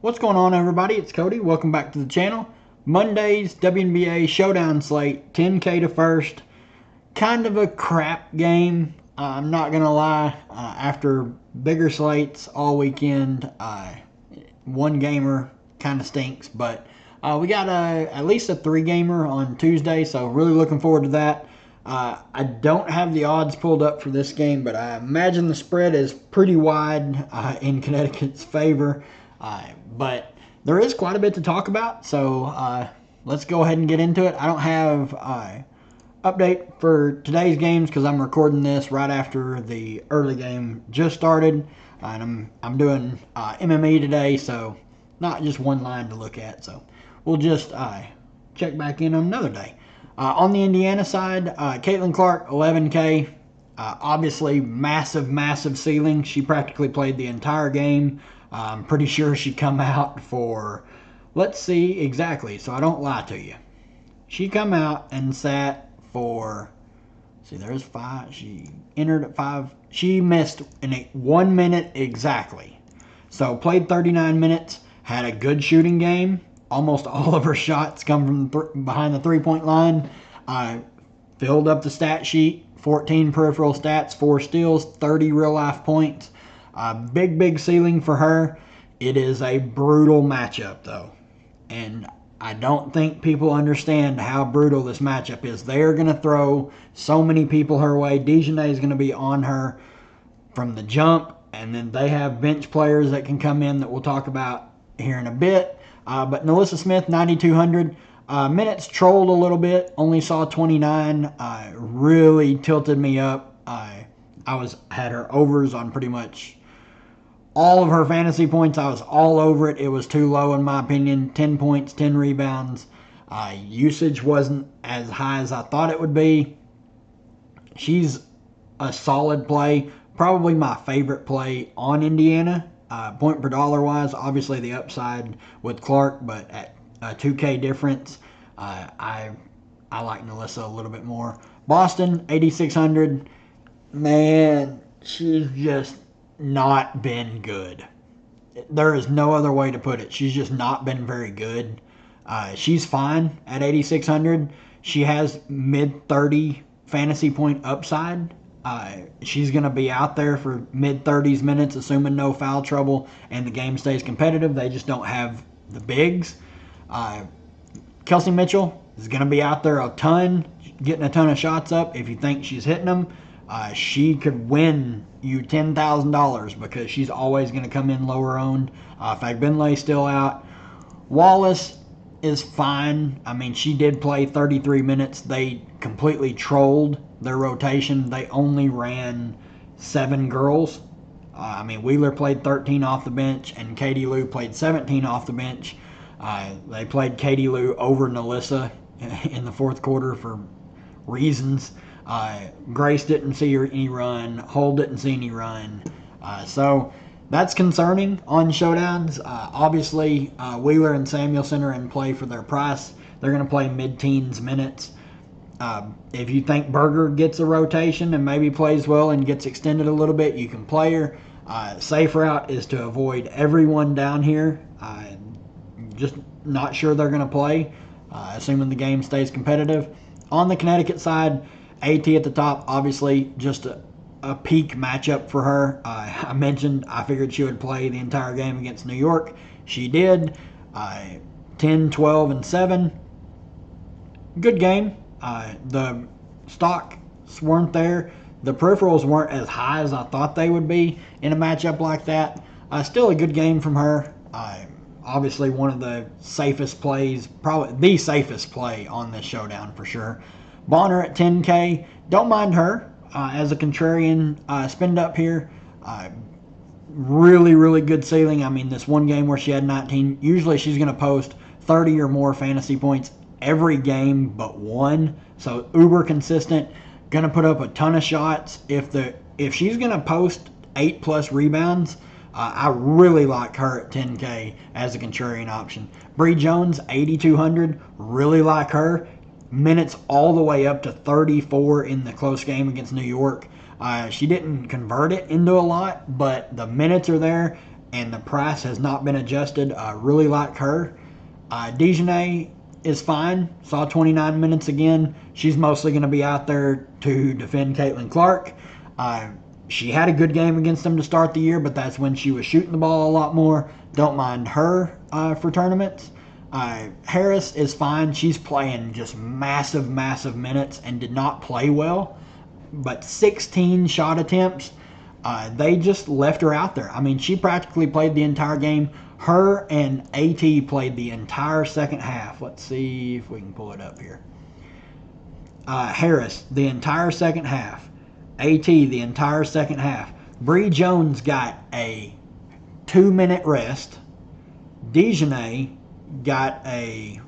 What's going on, everybody? It's Cody. Welcome back to the channel. Monday's WNBA showdown slate, 10K to first. Kind of a crap game. I'm not going to lie. After bigger slates all weekend, one gamer kind of stinks. But we got at least a 3-gamer on Tuesday, so really looking forward to that. I don't have the odds pulled up for this game, but I imagine the spread is pretty wide in Connecticut's favor. But there is quite a bit to talk about, so let's go ahead and get into it. I don't have update for today's games because I'm recording this right after the early game just started, and I'm doing MMA today, so not just one line to look at. So we'll just check back in on another day. On the Indiana side, Caitlin Clark, 11K. Obviously, massive ceiling. She practically played the entire game. I'm pretty sure she come out for, let's see exactly, so I don't lie to you. She come out and sat for, see, there's 5. She entered at 5. She missed in 1 minute exactly. So played 39 minutes, had a good shooting game. Almost all of her shots come from behind the three-point line. Filled up the stat sheet, 14 peripheral stats, 4 steals, 30 real-life points. Big ceiling for her. It is a brutal matchup, though. And I don't think people understand how brutal this matchup is. They are going to throw so many people her way. Dejanay is going to be on her from the jump. And then they have bench players that can come in that we'll talk about here in a bit. But Nalissa Smith, 9,200. Minutes trolled a little bit. Only saw 29. Really tilted me up. I had her overs on pretty much all of her fantasy points. I was all over it. It was too low in my opinion. 10 points, 10 rebounds. Usage wasn't as high as I thought it would be. She's a solid play. Probably my favorite play on Indiana. Point per dollar wise, obviously the upside with Clark, but at a 2K difference, I like Nalissa a little bit more. Boston, 8,600. Man, she's just not been good. There is no other way to put it. She's just not been very good. She's fine at 8,600. She has mid-30 fantasy point upside. She's going to be out there for mid-30s minutes, assuming no foul trouble, and the game stays competitive. They just don't have the bigs. Kelsey Mitchell is going to be out there a ton, getting a ton of shots up. If you think she's hitting them, she could win you $10,000 because she's always going to come in lower owned. Fagbinley's still out. Wallace is fine. I mean, she did play 33 minutes. They completely trolled their rotation. They only ran 7 girls. Wheeler played 13 off the bench, and Katie Lou played 17 off the bench. They played Katie Lou over Nalissa in the fourth quarter for reasons. Grace didn't see any run. Hull didn't see any run. So that's concerning on showdowns. Obviously, Wheeler and Samuelson are in play for their price. They're going to play mid-teens minutes. If you think Berger gets a rotation and maybe plays well and gets extended a little bit, you can play her. Safe route is to avoid everyone down here. Just not sure they're going to play, assuming the game stays competitive. On the Connecticut side, AT at the top, obviously just a peak matchup for her. I mentioned I figured she would play the entire game against New York. She did. 10, 12, and 7. Good game. The stocks weren't there. The peripherals weren't as high as I thought they would be in a matchup like that. Still a good game from her. Obviously one of the safest plays, probably the safest play on this showdown for sure. Bonner at 10K. Don't mind her as a contrarian spend up here. Really good ceiling. I mean, this one game where she had 19, usually she's going to post 30 or more fantasy points every game but one. So uber consistent. Going to put up a ton of shots. If she's going to post 8+ rebounds, I really like her at 10K as a contrarian option. Bree Jones, 8,200. Really like her. Minutes all the way up to 34 in the close game against New York. She didn't convert it into a lot, but the minutes are there, and the price has not been adjusted. Really like her. Dejanay is fine. Saw 29 minutes again. She's mostly going to be out there to defend Caitlin Clark. She had a good game against them to start the year, but that's when she was shooting the ball a lot more. Don't mind her for tournaments. Harris is fine. She's playing just massive minutes and did not play well. But 16 shot attempts, they just left her out there. I mean, she practically played the entire game. Her and AT played the entire second half. Let's see if we can pull it up here. Harris, the entire second half. AT, the entire second half. Bree Jones got a 2-minute rest. Dejanay got a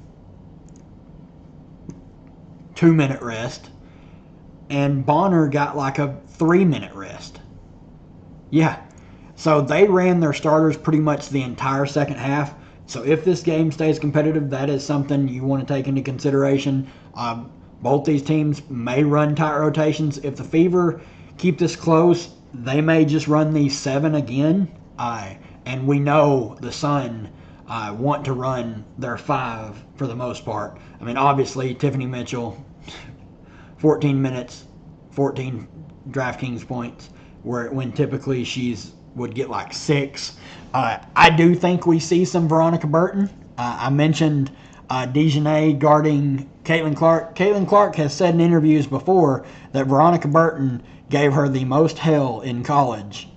2-minute rest. And Bonner got like a 3-minute rest. Yeah. So they ran their starters pretty much the entire second half. So if this game stays competitive, that is something you want to take into consideration. Both these teams may run tight rotations. If the Fever keep this close, they may just run these 7 again. And we know the Sun want to run their 5 for the most part. I mean, obviously, Tiffany Mitchell, 14 minutes, 14 Draftkings points, when typically would get like 6. I do think we see some Veronica Burton. I mentioned Dejanay guarding Caitlin Clark. Caitlin Clark has said in interviews before that Veronica Burton gave her the most hell in college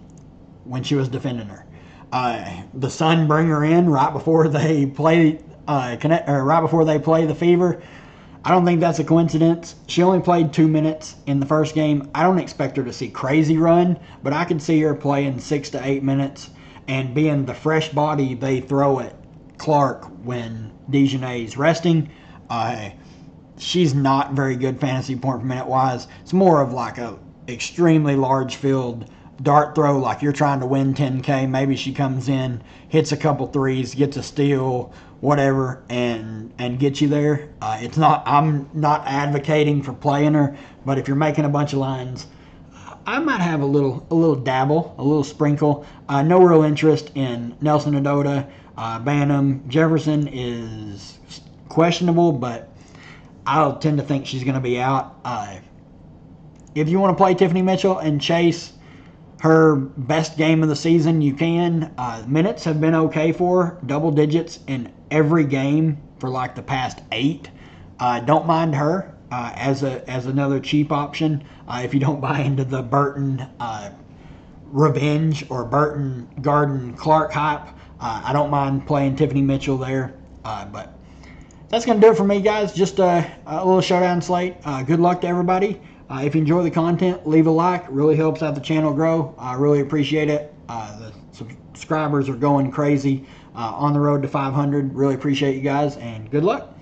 when she was defending her. The Sun bring her in right before they play right before they play the Fever. I don't think that's a coincidence. She only played 2 minutes in the first game. I don't expect her to see crazy run, but I could see her playing 6 to 8 minutes and being the fresh body they throw at Clark when Dejanay's resting. She's not very good fantasy point per minute wise. It's more of like a extremely large field dart throw, like you're trying to win 10K. Maybe she comes in, hits a couple threes, gets a steal, whatever, and gets you there. I'm not advocating for playing her, but if you're making a bunch of lines, I might have a little dabble, a little sprinkle. No real interest in Nelson Adota. Banham Jefferson is questionable, but I'll tend to think she's going to be out. If you want to play Tiffany Mitchell and chase her best game of the season, you can. Minutes have been okay for her, double digits in every game for like the past 8. Don't mind her as another cheap option if you don't buy into the Burton revenge or Burton Garden Clark hype. I don't mind playing Tiffany Mitchell there, but that's going to do it for me, guys. Just a little showdown slate. Good luck to everybody. If you enjoy the content, leave a like. It really helps out the channel grow. I really appreciate it. The subscribers are going crazy on the road to 500. Really appreciate you guys, and good luck.